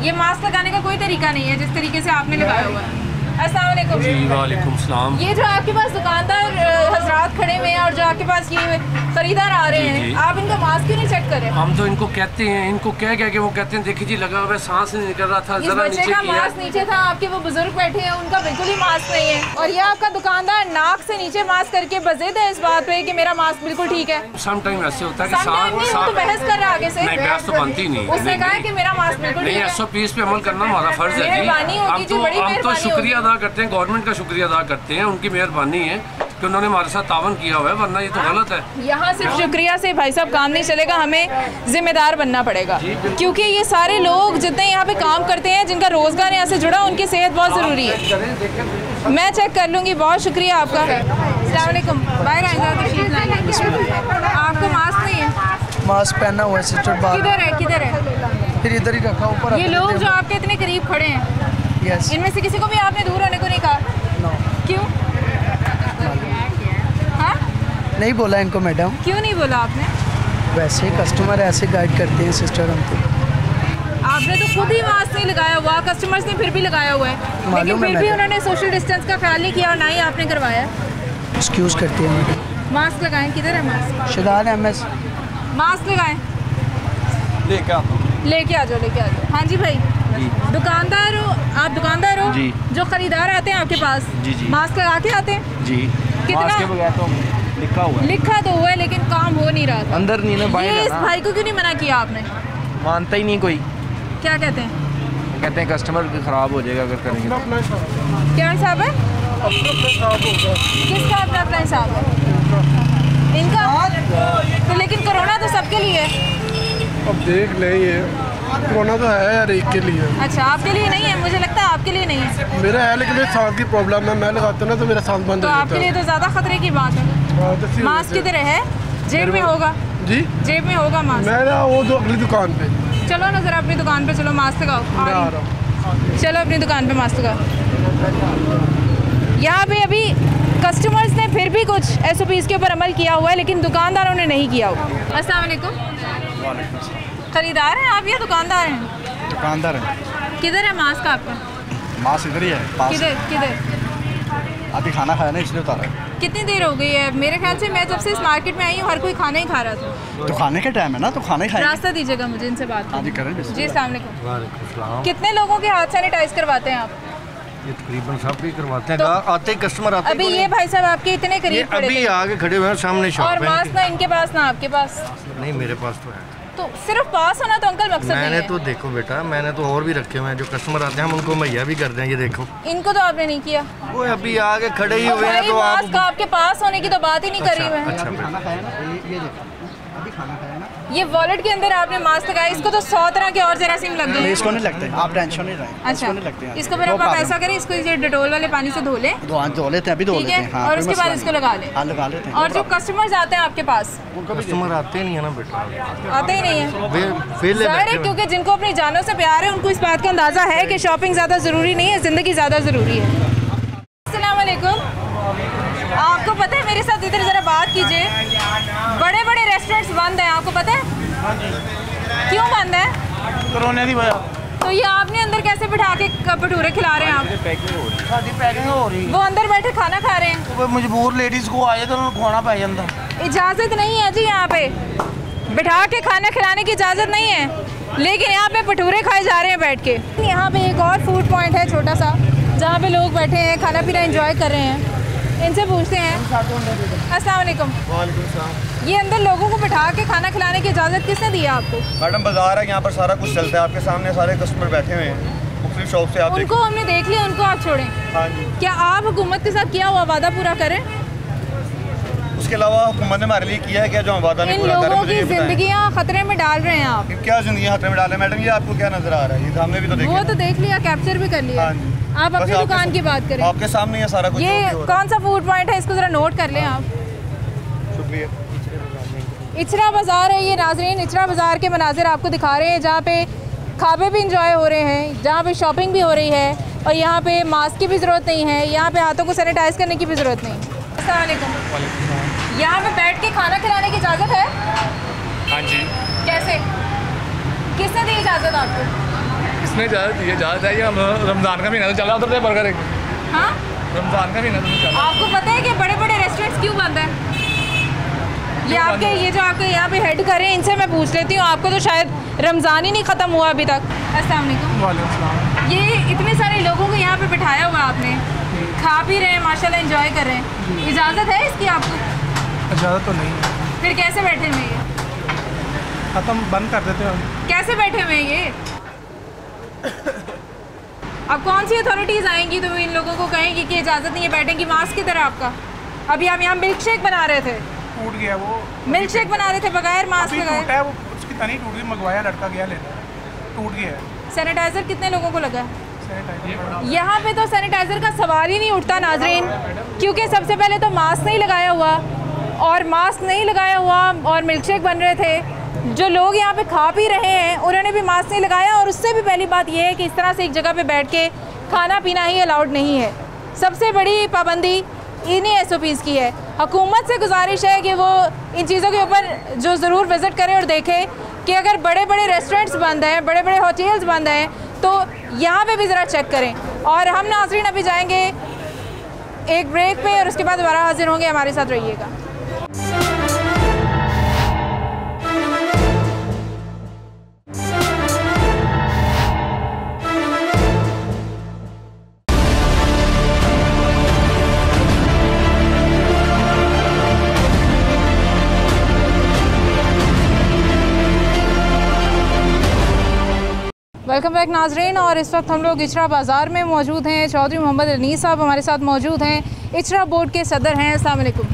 ये मास्क लगाने का कोई तरीका नहीं है जिस तरीके से आपने लगाया हुआ है। अस्सलाम वालेकुम। जी वालेकुम सलाम। ये जो आपके पास दुकानदार हजरात खड़े हुए हैं और जो आपके पास ये खरीदार आ रहे हैं, आप इनका मास्क क्यों नहीं चेक करे? हम तो इनको कहते हैं, इनको कह के वो कहते हैं देखिए जी लगा हुआ है, सांस नहीं निकल रहा था, जरा नीचे किया। मास्क नीचे था, आपके वो बुजुर्ग बैठे हैं उनका बिल्कुल ही मास्क नहीं है, और ये आपका दुकानदार नाक से नीचे मास्क करके बज़िद है इस बात पे कि मेरा मास्क बिल्कुल ठीक है। सम टाइम ऐसे होता है कि तो बहस कर रहा है आगे से। नहीं, बहस तो बनती नहीं। उसने कहा कि मेरा मास्क बिल्कुल ठीक है। नहीं, SOPs पे अमल करना हमारा फर्ज है जी। हम तो शुक्रिया अदा करते हैं, गवर्नमेंट का शुक्रिया अदा करते हैं, उनकी मेहरबानी है कि उन्होंने हमारे साथ तावन किया हुआ है, वरना ये तो गलत है। यहाँ सिर्फ शुक्रिया से भाई साहब काम नहीं चलेगा, हमें जिम्मेदार बनना पड़ेगा, क्योंकि ये सारे लोग जितने यहाँ पे काम करते हैं, जिनका रोजगार यहाँ से जुड़ा, उनकी सेहत बहुत ज़रूरी है। मैं चेक कर लूँगी, बहुत शुक्रिया आपका। अस्सलाम वालेकुम। बाहर आएंगे, आपको मास्क नहीं है? मास्क पहना हुआ है सिस्टर। किधर है, किधर है? फिर इधर ही रखा ऊपर। ये लोग जो आपके इतने करीब खड़े हैं, यस, इनमें से किसी को भी आपने दूर होने को नहीं कहा? नो। क्यों? हाँ? नहीं बोला इनको मैडम। क्यों नहीं बोला आपने? वैसे कस्टमर ऐसे गाइड करते हैं सिस्टर हमको। आपने तो खुद ही मास्क नहीं लगाया हुआ, कस्टमर्स ने फिर भी लगाया हुआ है, लेकिन फिर भी उन्होंने सोशल डिस्टेंस का ख्याल नहीं किया और ना ही आपने करवाया। एक्सक्यूज करते हैं मैडम। मास्क लगाएं। किधर है मास्क? शगान MS। मास्क लगाएं। लेके आ जाओ, लेके आ जाओ। हाँ जी भाई, दुकानदार हो आप? दुकानदार हो जी। जो खरीदार आते हैं आपके पास, जी जी, मास्क लगा के आते हैं जी। मास्क के बगैर तो लिखा हुआ है, लिखा तो हुआ है, लेकिन काम हो नहीं रहा था। अंदर नहीं है, बाहर है ना। इस भाई को क्यों नहीं मना किया आपने? मानता ही नहीं कोई। क्या कहते हैं? कहते हैं कस्टमर खराब हो जाएगा अगर करेंगे तो। क्या हिसाब है? किसका अपना अपना हिसाब है इनका? तो लेकिन कोरोना तो सबके लिए है। अब देख ले, ये कोरोना तो है यार एक के लिए। अच्छा, आपके लिए नहीं है? मुझे लगता है आपके लिए नहीं है। मेरा है, लेकिन मेरे सांस की प्रॉब्लम है, मैं लगाता हूँ ना तो मेरा सांस बंद हो जाता है। तो आपके लिए तो ज़्यादा खतरे की बात है। मास्क किधर है? जेब में होगा जी? जेब में होगा मास्क? मेरा वो जो अगली दुकान पे। चलो ना जरा अपनी दुकान पे चलो, मास्क लगाओ। चलो अपनी दुकान पे मास्क लगाओ। यहाँ पे अभी कस्टमर्स ने फिर भी कुछ SOPs के ऊपर अमल किया हुआ है, लेकिन दुकानदारों ने नहीं किया हुआ। अस्सलाम वालेकुम। खरीदार हैं आप या दुकानदार हैं? दुकानदार है। किधर है मास्क आपका? मास्क इधर ही है पास। किधर? अभी खाना खाया ना इसलिए उतारा है। कितनी देर हो गई है? मेरे ख्याल से मैं जब से इस मार्केट में आई हूँ हर कोई खाना ही खा रहा था। तो खाने का टाइम है ना, तो खाना ही खाएंगे। रास्ता दीजिएगा मुझे, इनसे बात हाँ जी करें। जी अस्सलाम वालेकुम। कितने लोगों के हाथ सैनिटाइज करवाते हैं आप? ये तकरीबन सब भी करवाते हैं। तो आते ही कस्टमर आते हैं। अभी ये भाई साहब आपके इतने करीब खड़े अभी आगे खड़े हुए हैं सामने शॉप और मास्क ना इनके पास ना आपके पास। नहीं, मेरे पास तो है। तो सिर्फ पास होना तो अंकल मकसद नहीं है। मैंने तो देखो बेटा, मैंने तो और भी रखे हुए हैं जो कस्टमर आते हैं, हम उनको मुहैया भी करते हैं। ये देखो, इनको तो आपने नहीं किया। वो अभी आगे खड़े ही हुए हैं। तो मास्क आपके पास होने की तो बात ही नहीं करी हुए हैं। ये वॉलेट के अंदर आपने मास्क लगाया, इसको तो 100 तरह के और जरासीम लग गए। इसको नहीं लगते, आप टेंशन नहीं रहे। अच्छा, इसको फिर आप ऐसा करें, इसको ये डेटोल वाले पानी से धो लें। धो लेते हैं, अभी धो लेते हैं। हाँ, और उसके बाद इसको लगा लें। हाँ, लगा लेते हैं। और जो कस्टमर्स आते हैं आपके पास, कस्टमर आते नहीं है ना बेटा, आते ही नहीं है ज़ाहिर है, क्योंकि जिनको अपनी जानों से प्यार है उनको इस बात का अंदाज़ा है कि शॉपिंग ज़्यादा ज़रूरी नहीं है, ज़िंदगी ज़्यादा ज़रूरी है। अस्सलाम वालेकुम। आपको पता है, मेरे साथ इधर ज़रा बात कीजिए, बड़े बड़े रेस्टोरेंट्स बंद हैं, आपको पता है क्यों बंद है? कोरोना की वजह। तो ये आपने अंदर कैसे बिठा के भटूरे खिला रहे हैं आप? पैकिंग हो रही। वो अंदर बैठे खाना खा रहे हैं। वो मजबूर लेडीज़ को आए तो उन्होंने खाना पाया अंदर। इजाज़त नहीं है जी, यहाँ पे बिठा के खाना खिलाने की इजाज़त नहीं है, लेकिन यहाँ पे भटूरे खाए जा रहे हैं बैठ के। यहाँ पे एक और फूड पॉइंट है छोटा सा, जहाँ पे लोग बैठे हैं, खाना पीना एंजॉय कर रहे हैं। इनसे पूछते हैं। अस्सलाम वालेकुम। ये अंदर लोगों को बिठा के खाना खिलाने की इजाज़त किसने दी है आपको? मैडम, बाजार है, यहाँ पर सारा कुछ चलता है, आपके सामने सारे कस्टमर बैठे हुए हैं मुख्तलिफ शॉप से। आप उनको हमने देख लिया, उनको आप छोड़ें। हाँ जी। क्या आप हुकूमत के साथ किया हुआ वादा पूरा करें? उसके अलावा हुकूमत ने हमारे लिए किया है क्या जो हम वादा नहीं पूरा करें? लोगों की जिंदगियाँ खतरे में डाल रहे हैं आप। क्या जिंदगी खतरे में डाल रहे हैं मैडम? ये आपको क्या नजर आ रहा है? ये तो हमने भी तो देखा। वो तो देख लिया, कैप्चर भी कर लिया। आप अपनी दुकान की बात करें। आपके सामने ये सारा कुछ। ये कौन सा फूड पॉइंट है, इसको जरा नोट कर लें आप। शुक्रिया। इचरा बाज़ार है ये नाज़रीन, इचरा बाज़ार के मनाजिर आपको दिखा रहे हैं, जहाँ पे खाबे भी इंजॉय हो रहे हैं, जहाँ पे शॉपिंग भी हो रही है, और यहाँ पे मास्क की भी ज़रूरत नहीं है, यहाँ पे हाथों को सैनिटाइज करने की भी ज़रूरत नहीं। अस्सलाम वालेकुम। यहाँ पे बैठ के खाना खिलाने की इजाज़त है? हाँ जी। कैसे, किसने दी इजाज़त आपको? इसमें इजाज़त दी है, इजाज़त है। ये हम रमज़ान का महीना तो चला, उधर से बर्गर एक। हाँ, रमज़ान का महीना तो चला। आपको पता है कि बड़े बड़े रेस्टोरेंट्स क्यों बंद हैं? ये आपके ये जो आपके यहाँ पे हेड कर रहे हैं, इनसे मैं पूछ लेती हूँ, आपको तो शायद रमज़ान ही नहीं ख़त्म हुआ अभी तक। अस्सलाम वालेकुम। ये इतने सारे लोगों को यहाँ पे बिठाया हुआ आपने, खा पी रहे हैं माशाल्लाह, एंजॉय कर रहे हैं, इजाज़त है इसकी आपको? इजाज़त तो नहीं है। फिर कैसे बैठे हुए ये? ख़त्म बंद कर देते हैं। कैसे बैठे हुए ये? अब कौन सी अथॉरिटीज़ आएंगी तो इन लोगों को कहेंगी कि इजाज़त नहीं है बैठने की, मास्क की तरह आपका? अभी आप यहाँ मिल्क शेक बना रहे थे, टूट गया वो। मिल्क शेक बना रहे थे बगैर मास्क लगाए। वो उसकी तनी टूट गई, मंगवाया, लड़का गया लेने, टूट गया है। सैनिटाइज़र कितने लोगों को लगा? यहाँ पे तो सैनिटाइज़र का सवाल ही नहीं उठता नाजरीन, क्योंकि सबसे पहले तो मास्क नहीं लगाया हुआ, और मास्क नहीं लगाया हुआ और मिल्क शेक बन रहे थे। जो लोग यहाँ पे खा पी रहे हैं उन्होंने भी मास्क नहीं लगाया, और उससे भी पहली बात यह है कि इस तरह से एक जगह पे बैठ के खाना पीना ही अलाउड नहीं है। सबसे बड़ी पाबंदी इन्हीं SOPs की है। हुकूमत से गुजारिश है कि वो इन चीज़ों के ऊपर जो ज़रूर विज़िट करें और देखें कि अगर बड़े बड़े रेस्टोरेंट्स बंद हैं, बड़े बड़े होटल्स बंद हैं, तो यहाँ पे भी ज़रा चेक करें। और हम नाज़रीन अभी जाएंगे एक ब्रेक पे, और उसके बाद दोबारा हाजिर होंगे, हमारे साथ रहिएगा। वेलकम बैक नाजरीन, और इस वक्त हम लोग इचरा बाज़ार में मौजूद हैं। चौधरी मोहम्मद अनीस साहब हमारे साथ मौजूद हैं, इचरा बोर्ड के सदर हैं। अस्सलाम वालेकुम।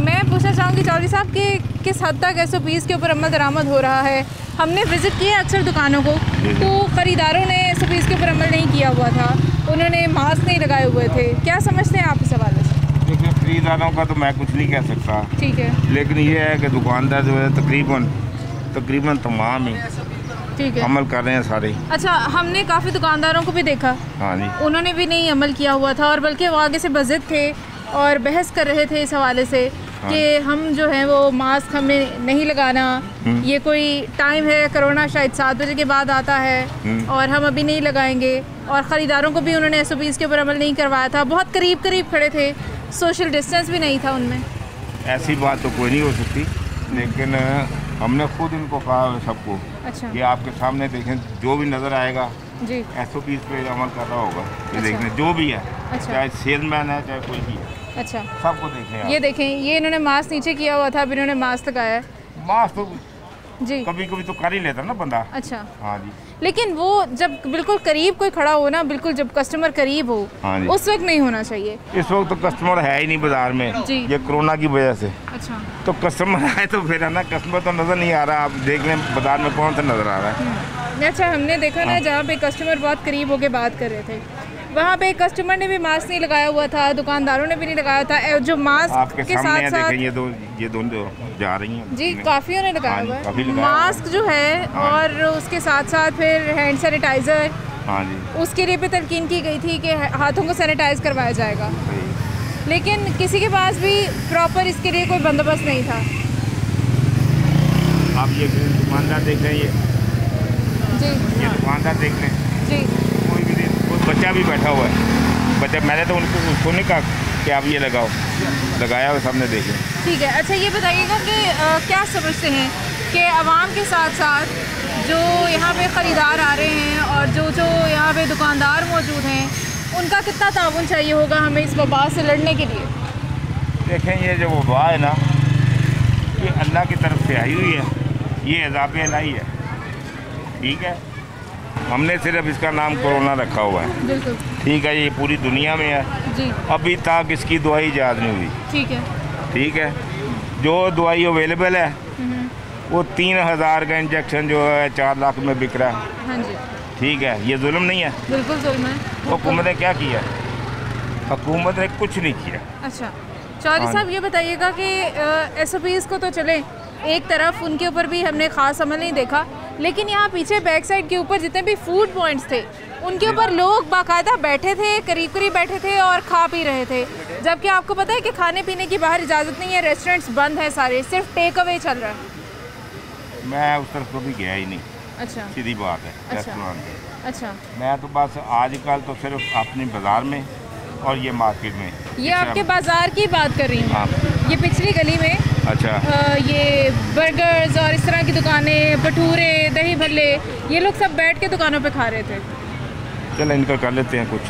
मैं पूछना चाहूँगी चौधरी साहब कि किस हद तक SOPs के ऊपर अमल दरामद हो रहा है? हमने विज़िट किया अक्सर दुकानों को, तो ख़रीदारों ने SOPs के ऊपर अमल नहीं किया हुआ था, उन्होंने मास्क नहीं लगाए हुए थे। क्या समझते हैं आप इस हवाले से? देखिए, खरीदारों का तो मैं कुछ नहीं कह सकता, ठीक है, लेकिन ये है कि दुकानदार जो है तकरीबन तमाम ही ठीक है अमल कर रहे हैं सारे। अच्छा, हमने काफ़ी दुकानदारों को भी देखा, हाँ जी, उन्होंने भी नहीं अमल किया हुआ था, और बल्कि वो आगे से बज़िद थे और बहस कर रहे थे इस हवाले से कि हम जो है वो मास्क हमें नहीं लगाना, ये कोई टाइम है, कोरोना शायद 7 बजे के बाद आता है और हम अभी नहीं लगाएंगे। और ख़रीदारों को भी उन्होंने SOPs के ऊपर अमल नहीं करवाया था, बहुत करीब खड़े थे, सोशल डिस्टेंस भी नहीं था उनमें। ऐसी बात तो कोई नहीं हो सकती, लेकिन हमने खुद इनको कहा है सबको, अच्छा, ये आपके सामने देखें, जो भी नज़र आएगा जी SOPs पे अमल कर रहा होगा, ये देखने जो भी है, अच्छा, चाहे सेलमैन है चाहे कोई भी है, अच्छा, सबको देखें। ये देखें, ये इन्होंने मास्क नीचे किया हुआ था, फिर इन्होंने मास्क लगाया है। मास्क तो जी कभी कभी तो कर ही लेता ना बंदा। अच्छा, हाँ जी, लेकिन वो जब बिल्कुल करीब कोई खड़ा हो ना, बिल्कुल जब कस्टमर करीब हो, हाँ जी, उस वक्त नहीं होना चाहिए। इस वक्त तो कस्टमर है ही नहीं बाजार में जी, ये कोरोना की वजह से। अच्छा, तो कस्टमर आए तो फिर है ना, कस्टमर तो नज़र नहीं आ रहा, आप देख लें बाजार में कौन सा नज़र आ रहा है। अच्छा, हमने देखा ना जहाँ पे कस्टमर बहुत करीब होके बात कर रहे थे, वहाँ पे कस्टमर ने भी मास्क नहीं लगाया हुआ था, दुकानदारों ने भी नहीं लगाया था। जो मास्क के साथ साथ ये दोनों जा रही हैं जी, काफ़ियों ने लगाया हुआ है मास्क जो है, और उसके साथ साथ फिर हैंड सैनिटाइज़र, हाँ जी, उसके लिए भी तलकीन की गई थी कि हाथों को सैनिटाइज़ करवाया जाएगा, लेकिन किसी के पास भी प्रॉपर इसके लिए कोई बंदोबस्त नहीं था। आप ये दुकानदार देख रहे हैं, जी, ये दुकानदार देख लें जी, कोई बच्चा भी बैठा हुआ है, बच्चा, मैंने तो उसको नहीं कहा कि आप ये लगाओ, लगाया हुआ सबने देखे। ठीक है, अच्छा ये बताइएगा कि क्या समझते हैं कि आवाम के साथ साथ जो यहाँ पे ख़रीदार आ रहे हैं और जो यहाँ पे दुकानदार मौजूद हैं, उनका कितना ताउन चाहिए होगा हमें इस वबा से लड़ने के लिए? देखें, ये जो वबा है ना, ये अल्लाह की तरफ से आई हुई है, ये अज़ाब इलाही है, ठीक है, हमने सिर्फ इसका नाम कोरोना रखा हुआ है, बिल्कुल ठीक है, ये पूरी दुनिया में है जी, अभी तक इसकी दवाई ईजाद नहीं हुई, ठीक है, जो दवाई अवेलेबल है वो 3000 का इंजेक्शन जो है 4 लाख में बिक रहा है, हाँ जी, ठीक है, ये जुल्म नहीं है? बिल्कुल जुल्म है। हुकूमत ने क्या किया? हुकूमत ने कुछ नहीं किया। अच्छा, चौधरी साहब ये बताइएगा कि SOPs को तो चले एक तरफ, उनके ऊपर भी हमने ख़ास अमल नहीं देखा, लेकिन यहाँ पीछे बैक साइड के ऊपर जितने भी फूड पॉइंट्स थे, उनके ऊपर लोग बाकायदा बैठे थे, करीब बैठे थे और खा पी रहे थे, जबकि आपको पता है कि खाने पीने की बाहर इजाज़त नहीं है, रेस्टोरेंट्स बंद हैं सारे, सिर्फ टेक अवे चल रहा है। मैं उस तरफ कभी गया ही नहीं। अच्छा, सीधी बात है। अच्छा, अच्छा, मैं तो बस आजकल तो सिर्फ अपने बाज़ार में और ये मार्केट में। ये आपके बाज़ार की बात कर रही हूँ, ये पिछली गली में। अच्छा। ये बर्गर्स और इस तरह की दुकानें, भटूरे, दही भल्ले, ये लोग सब बैठ के दुकानों पे खा रहे थे। चलो इनका कर लेते हैं कुछ।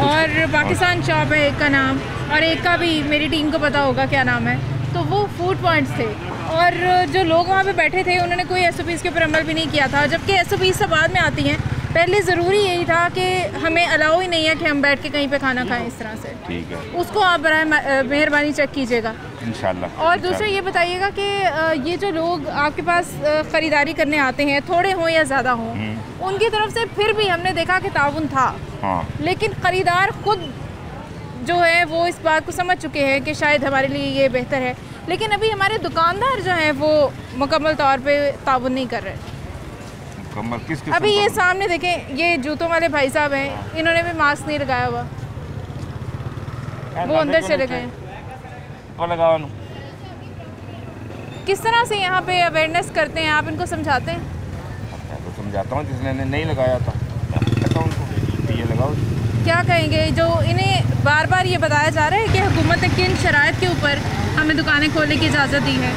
और पाकिस्तान शॉप है एक का नाम, और एक का भी मेरी टीम को पता होगा क्या नाम है। तो वो फूड पॉइंट्स थे, और जो लोग वहाँ पे बैठे थे उन्होंने कोई SOPs के ऊपर अमल भी नहीं किया था, जबकि SOPs सब बाद में आती हैं। पहले ज़रूरी यही था कि हमें अलाउ ही नहीं है कि हम बैठ के कहीं पे खाना खाएं इस तरह से। ठीक है, उसको आप बराए मेहरबानी चेक कीजिएगा इंशाल्लाह। और दूसरा ये बताइएगा कि ये जो लोग आपके पास ख़रीदारी करने आते हैं, थोड़े हों या ज़्यादा हों, उनकी तरफ से फिर भी हमने देखा कि ताउन था। हाँ। लेकिन ख़रीदार खुद जो है वो इस बात को समझ चुके हैं कि शायद हमारे लिए ये बेहतर है, लेकिन अभी हमारे दुकानदार जो हैं वो मुकम्मल तौर पे ताउन नहीं कर रहे। अभी ये सामने देखें, ये जूतों वाले भाई साहब हैं, इन्होंने भी मास्क नहीं लगाया हुआ, वो अंदर चले गए। किस तरह से यहाँ पे अवेयरनेस करते हैं आप, इनको समझाते हैं? तो समझाता हूँ, जिसने नहीं लगाया था उनको ये लगाओ। क्या कहेंगे जो इन्हें बार बार ये बताया जा रहा है कि हुकूमत ने किन शराइत के ऊपर हमें दुकानें खोलने की इजाज़त दी है?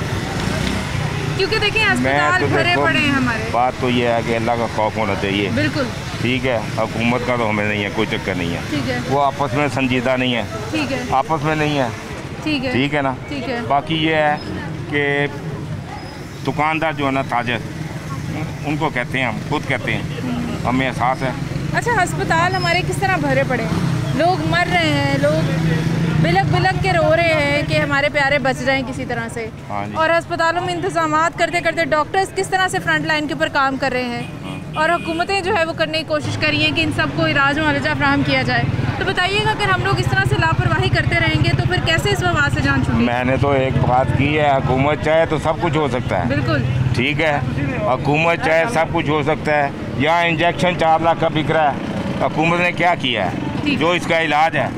क्योंकि देखिए अस्पताल भरे पड़े हैं हमारे। बात तो ये है कि अल्लाह का खौफ होना चाहिए। बिल्कुल ठीक है, हुकूमत का तो हमें नहीं है, कोई चक्कर नहीं है। ठीक है, वो आपस में संजीदा नहीं है। ठीक है, आपस में नहीं है। ठीक है, ठीक है ना। ठीक है। बाकी ये है कि दुकानदार जो है ना, ताजर, उनको कहते हैं, हम खुद कहते हैं, हमें एहसास है। अच्छा, अस्पताल हमारे किस तरह भरे पड़े हैं, लोग मर रहे हैं, लोग बिलक बिलक के रो रहे हैं कि हमारे प्यारे बच जाएं किसी तरह से। और अस्पतालों में इंतजामात करते करते डॉक्टर्स किस तरह से फ्रंट लाइन के ऊपर काम कर रहे हैं, और हुकूमतें जो है वो करने की कोशिश कर रही हैं कि इन सबको इलाज मुआवजा फराहम किया जाए। तो बताइएगा, अगर हम लोग इस तरह से लापरवाही करते रहेंगे तो फिर कैसे इस वबा से जान छूटेगी? मैंने तो एक बात की है, हुकूमत चाहे तो सब कुछ हो सकता है। बिल्कुल ठीक है, हुकूमत चाहे सब कुछ हो सकता है। यहाँ इंजेक्शन 4 लाख का बिक रहा है, हुकूमत ने क्या किया है? जो इसका इलाज है,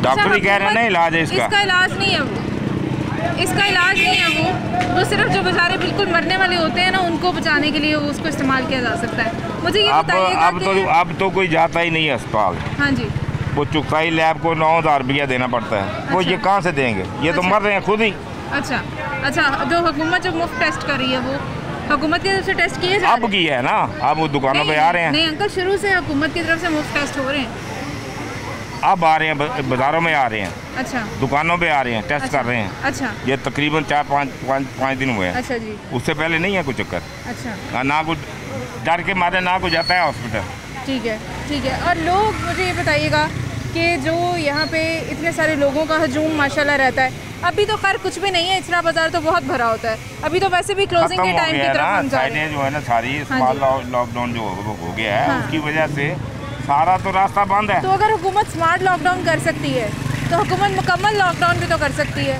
डॉक्टर ही कह रहे हैं ना इलाज है इसका इलाज नहीं है वो, इसका इलाज नहीं है वो सिर्फ जो बेचारे बिल्कुल मरने वाले होते हैं ना, उनको बचाने के लिए वो उसको इस्तेमाल किया जा सकता है। मुझे ये बताइएगा अब तो कोई जाता ही नहीं है अस्पताल। हाँ जी। वो चुगताई लैब को 9,000 रुपया देना पड़ता है। अच्छा। वो ये कहाँ से देंगे? ये तो मर रहे हैं खुद ही। अच्छा अच्छा, जो हुकूमत जो मुफ्त टेस्ट कर रही है वो हुकूमत की तरफ से टेस्ट किए जा रहे हैं? अब की है ना, अब वो दुकानों पे आ रहे हैं। नहीं अंकल, शुरू से हुकूमत की तरफ से मुफ्त टेस्ट हो रहे हैं। अब आ रहे हैं, बाजारों में आ रहे हैं। अच्छा। दुकानों पे आ रहे हैं, टेस्ट कर रहे हैं। अच्छा। ये तकरीबन 4-5 दिन हुए हैं। अच्छा जी। उससे पहले नहीं है कुछ चक्कर। अच्छा। ना कुछ डर के मारे ना कुछ जाता है हॉस्पिटल। ठीक है, ठीक है। और लोग, मुझे ये बताइएगा कि जो यहाँ पे इतने सारे लोगों का हजूम माशाल्लाह रहता है, अभी तो खैर कुछ भी नहीं है, इचरा बाजार तो बहुत भरा होता है, अभी तो वैसे भी क्लोजिंग के टाइम की तरफ हम जा रहे हैं। जो है ना सारी लॉकडाउन जो हो गया है, उसकी वजह से सारा तो रास्ता बंद है। तो अगर हुकूमत स्मार्ट लॉकडाउन कर सकती है तो हुकूमत मुकम्मल लॉकडाउन भी तो कर सकती है।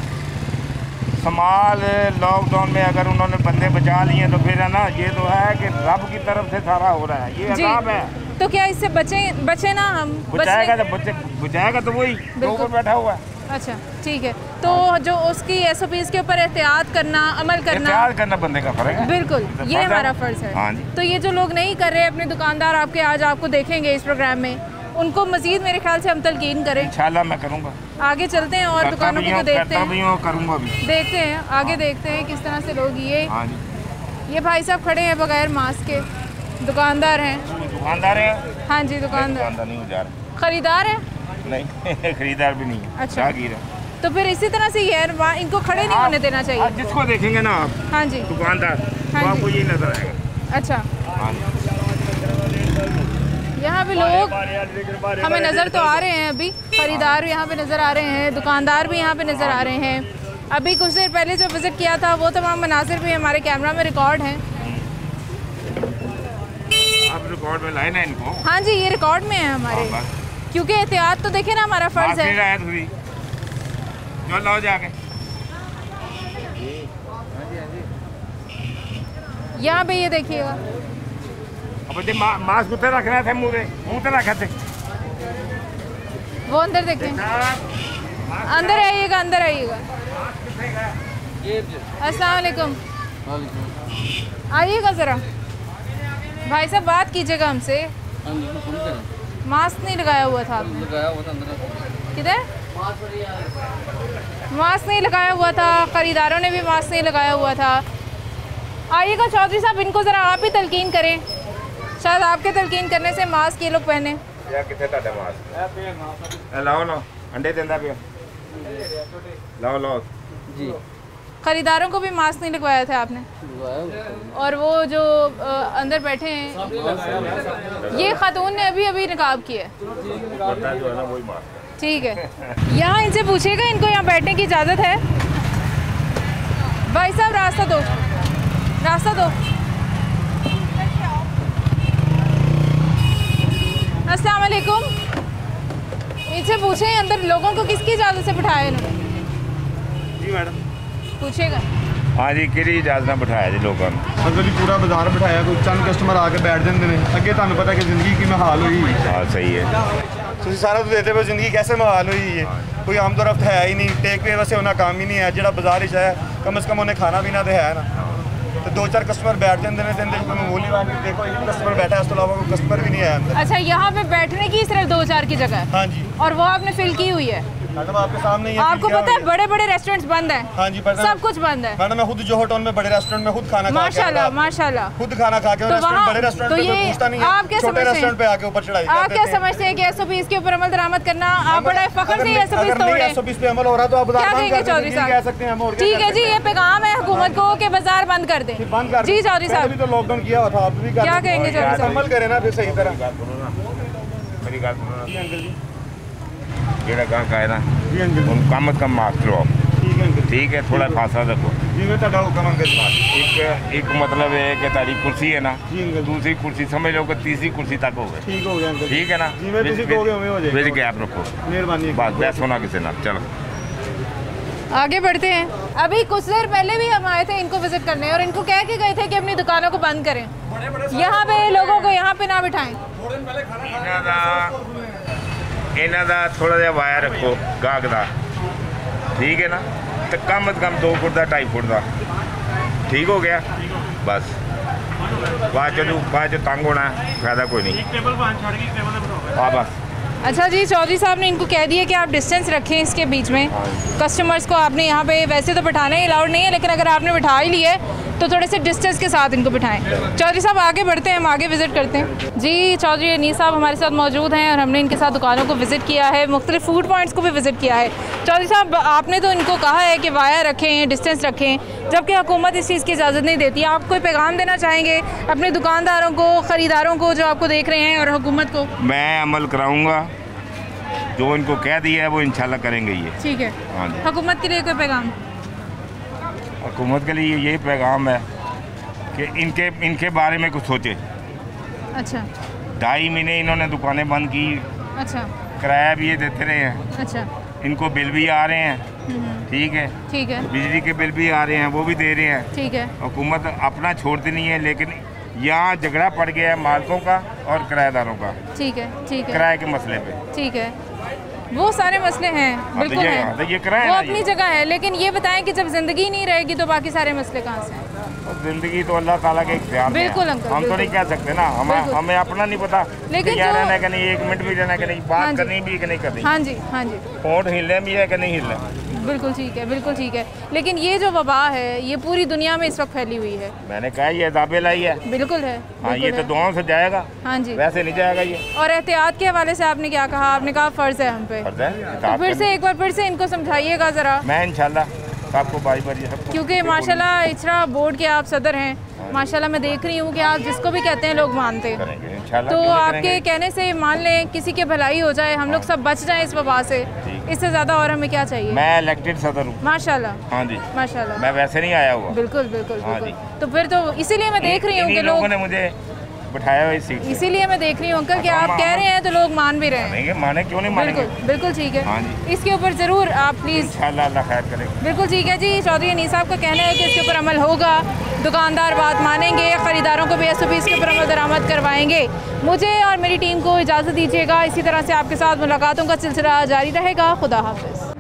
स्मॉल लॉकडाउन में अगर उन्होंने बंदे बचा लिए तो फिर है ना, ये तो है कि रब की तरफ से सारा हो रहा है, ये अज़ाब है। तो क्या इससे बचे ना हम? बचाएगा तो वही ऊपर बैठा हुआ है। अच्छा ठीक है, तो जो उसकी SOPs के ऊपर एहतियात करना, अमल करना बंदे का फर्क है। बिल्कुल, ये हमारा फ़र्ज़ है। हाँ जी। तो ये जो लोग नहीं कर रहे, अपने दुकानदार आपके आज आपको देखेंगे इस प्रोग्राम में, उनको मजीद मेरे ख्याल से हम तलकीन करें। इंशाल्लाह मैं करूँगा। आगे चलते हैं और दुकानों को देखते हैं, करूँगा भी। देखते हैं आगे, देखते हैं किस तरह से लोग ये भाई साहब खड़े हैं बगैर मास्क के, दुकानदार हैं। दुकानदार हैं? हाँ जी, दुकानदार नहीं हो जा रहा। खरीदार है? नहीं खरीदार भी नहीं है। अच्छा, तो फिर इसी तरह से ये है, इनको खड़े नहीं होने देना चाहिए। जिसको देखेंगे ना आप, हाँ जी, दुकानदार, तो आपको ये नजर आएगा। अच्छा, यहाँ पे लोग हमें नज़र तो आ रहे हैं, अभी खरीदार भी यहाँ पे नज़र आ रहे हैं, दुकानदार भी यहाँ पे नज़र आ रहे हैं। अभी कुछ देर पहले जो विज़िट किया था वो तमाम मनासिर भी हमारे कैमरा में रिकॉर्ड हैं। आप रिकॉर्ड में लाए ना इनको? हाँ जी, ये रिकॉर्ड में है हमारे, क्योंकि एहतियात तो देखे ना, हमारा फ़र्ज़ है। जो लाओ जाके यहाँ पे ये देखिएगा, मास्क उतर रखना था, मुँह पे रखा थे। वो अंदर देखें, अंदर आइएगा, अंदर आइएगा। अस्सलाम वालेकुम, आइएगा ज़रा। भाई साहब बात कीजिएगा हमसे। मास्क नहीं लगाया हुआ था आपने? किधर? मास्क नहीं लगाया हुआ था, ख़रीदारों ने भी मास्क नहीं लगाया हुआ था। आइएगा चौधरी साहब, इनको ज़रा आप ही तलकीन करें, शायद आपके तलकीन करने से मास्क ये लोग पहने। अंडे देंदा पिया लाओ लाओ जी। ख़रीदारों को भी मास्क नहीं लगवाया था आपने, और वो जो अंदर बैठे हैं ये खातून ने अभी अभी निकाब किया है। ठीक है, यहाँ इनसे पूछेगा, इनको यहाँ बैठने की इजाज़त है? भाई साहब रास्ता दो, रास्ता दो। अस्सलाम वालेकुम, इनसे पूछें अंदर लोगों को किसकी इजाज़त से बिठाया इन्होंने? जी मैडम पूछेगा। हाँ जी, कि इजाज़त ना बिठाया जी लोगों ने, अंदर जी पूरा बाजार बिठाया, कोई चंद कस्टमर आके बैठ जाते हैं। अगे तुहानू पता कि जिंदगी की हाल हुई। हाँ सही है, तुम सारा तो देते हो जिंदगी कैसे महाल हुई है। कोई आम तो रफ्त है ही नहीं, टेक वे वैसे होना काम ही नहीं है। जो बाजार है कम से कम उन्हें खाना पीना तो है ना, तो 2-4 कस्टमर बैठ जाते हैं। कोई मामूली बात नहीं, देखो एक कस्टमर बैठा है, उसके अलावा कोई कस्टमर भी नहीं आया अंदर। अच्छा, यहाँ पे बैठने की सिर्फ 2-4 की जगह है? हाँ जी। और वो आपने फिल की हुई है? मैडम आपके सामने ही है। आपको पता है बड़े बड़े रेस्टोरेंट्स बंद हैं? हाँ जी, सब कुछ बंद है। मैडम मैं खुद जोहर टाउन में बड़े रेस्टोरेंट में खुद खाना खा के माशाल्लाह माशाल्लाह खुद खाना खा के, बड़े रेस्टोरेंट पे कोई पूछता नहीं है। आप क्या छोटे रेस्टोरेंट पे आके ऊपर चढ़ाई आप क्या समझते हैं कि SOPs के ऊपर अमल दरामद करना आप बड़ा फख्र से SOPs तोड़े? SOPs पे अमल हो रहा तो आप क्या कहेंगे चौधरी साहब? कह सकते हैं हम। ठीक है जी, ये पैगाम है हुकूमत को कि बाजार बंद कर दें। जी चौधरी साहब, तो लॉकडाउन किया था, आप भी क्या कहेंगे चौधरी साहब? अमल करें ना फिर सही तरह। मेरी बात सुनो, जेड़ा गाहक आए ना उन कम से कम मास्क लो। ठीक है, थोड़ा फासला रखो। एक मतलब है कि तारी कुर्सी है ना, दूसरी कुर्सी समझ लो कि तीसरी कुर्सी तक हो गई। ठीक हो गया, ठीक है ना, वेज गैप रखो, मेहरबानी। बस बहस होना किसी ना। चलो आगे बढ़ते हैं। अभी कुछ देर पहले भी हम आए थे इनको विजिट करने, और इनको कह के गए थे कि अपनी दुकानों को बंद करें, यहाँ पे लोगों को यहाँ पे ना बिठाएं। इन्हों का थोड़ा जहा वाया रखो गाहक का, ठीक है ना, तो कम से कम 2 फुट का 2.5 फुट का ठीक हो गया। बस बाद तंग होना फायदा कोई नहीं। हाँ बस। अच्छा जी, चौधरी साहब ने इनको कह दिया कि आप डिस्टेंस रखें इसके बीच में। कस्टमर्स को आपने यहाँ पे वैसे तो बिठाना ही अलाउड नहीं है, लेकिन अगर आपने बिठा ही लिए तो थोड़े से डिस्टेंस के साथ इनको बिठाएं। चौधरी साहब आगे बढ़ते हैं, हम आगे विज़िट करते हैं। जी, चौधरी अनीस साहब हमारे साथ मौजूद हैं और हमने इनके साथ दुकानों को विज़िट किया है, मुख्तलिफ फूड पॉइंट्स को भी विज़िट किया है। चौधरी साहब, आपने तो इनको कहा है कि वाया रखें, डिस्टेंस रखें, जबकि हुकूमत इस चीज़ की इजाज़त नहीं देती। आप कोई पैगाम देना चाहेंगे अपने दुकानदारों को, ख़रीदारों को जो आपको देख रहे हैं, और हुकूमत को? मैं अमल कराऊँगा, जो इनको कह दिया है वो इंशाल्लाह करेंगे ये। ठीक है। हाँ जी। हुकूमत के लिए कोई पैगाम? हुकूमत के लिए यही पैगाम है कि इनके बारे में कुछ सोचे। अच्छा। 2.5 महीने इन्होंने दुकानें बंद की। अच्छा। किराया भी ये देते रहे हैं। अच्छा। इनको बिल भी आ रहे हैं, ठीक है, ठीक है, बिजली के बिल भी आ रहे हैं, वो भी दे रहे हैं, ठीक है। हुकूमत अपना छोड़ती नहीं है, लेकिन यहाँ झगड़ा पड़ गया है मालिकों का और किराएदारों का। ठीक है, ठीक है, किराए के मसले पे। ठीक है, वो सारे मसले हैं, बिल्कुल हैं, तो ये किराया वो अपनी जगह है, लेकिन ये बताएं कि जब ज़िंदगी नहीं रहेगी तो बाकी सारे मसले कहाँ से हैं? जिंदगी तो अल्लाह ताला के इख्तियार में है। बिल्कुल अंकल, हम तो नहीं कह सकते ना, हमें अपना नहीं पता, लेकिन क्या रहना है कि नहीं, 1 मिनट भी रहना है कि नहीं, बात करनी भी कि नहीं करनी। हाँ जी, हाँ जी, होंठ हिलने भी है कि नहीं हिलने। बिल्कुल ठीक है, बिल्कुल ठीक है, लेकिन ये जो वबा है ये पूरी दुनिया में इस वक्त फैली हुई है। मैंने कहा ये अज़ाब लाई है। बिल्कुल है। हाँ, ये तो दुआओं से जाएगा। हाँ जी, वैसे नहीं जाएगा ये। और एहतियात के हवाले से आपने क्या कहा? आपने कहा फ़र्ज़ है हम पे। फ़र्ज़ है, तो फिर से एक बार फिर से इनको समझाइएगा ज़रा। मैं इंशाल्लाह आपको बारी बारी सबको, क्योंकि माशाल्लाह इचरा बोर्ड के आप सदर हैं, माशाल्लाह मैं देख रही हूँ कि आप जिसको भी कहते हैं लोग मानते हैं, तो आपके कहने से मान लें किसी की भलाई हो जाए, हम लोग सब बच जाएं इस वबा से, इससे ज़्यादा और हमें क्या चाहिए? मैं इलेक्टेड सदर हूँ माशाल्लाह। हाँ जी, माशाल्लाह, मैं वैसे नहीं आया हुआ। बिल्कुल बिल्कुल बिल्कुल। तो फिर तो इसीलिए मैं देख रही हूँ कि लोगों ने मुझे बिठाया हुआ इस सीट, इसीलिए मैं देख रही हूँ अंकल कि आप कह रहे हैं तो लोग मान भी रहे हैं। माने क्यों नहीं मानेंगे? बिल्कुल बिल्कुल ठीक है। हाँ जी, इसके ऊपर ज़रूर आप प्लीज़ इंशाल्लाह अल्लाह खैर करेगा। बिल्कुल ठीक है जी। चौधरी अनीस साहब का कहना है कि इसके ऊपर अमल होगा, दुकानदार बात मानेंगे, ख़रीदारों को भी SOPs के ऊपर अमल दरामद करवाएंगे। मुझे और मेरी टीम को इजाज़त दीजिएगा, इसी तरह से आपके साथ मुलाकातों का सिलसिला जारी रहेगा। खुदा हाफ़िज़।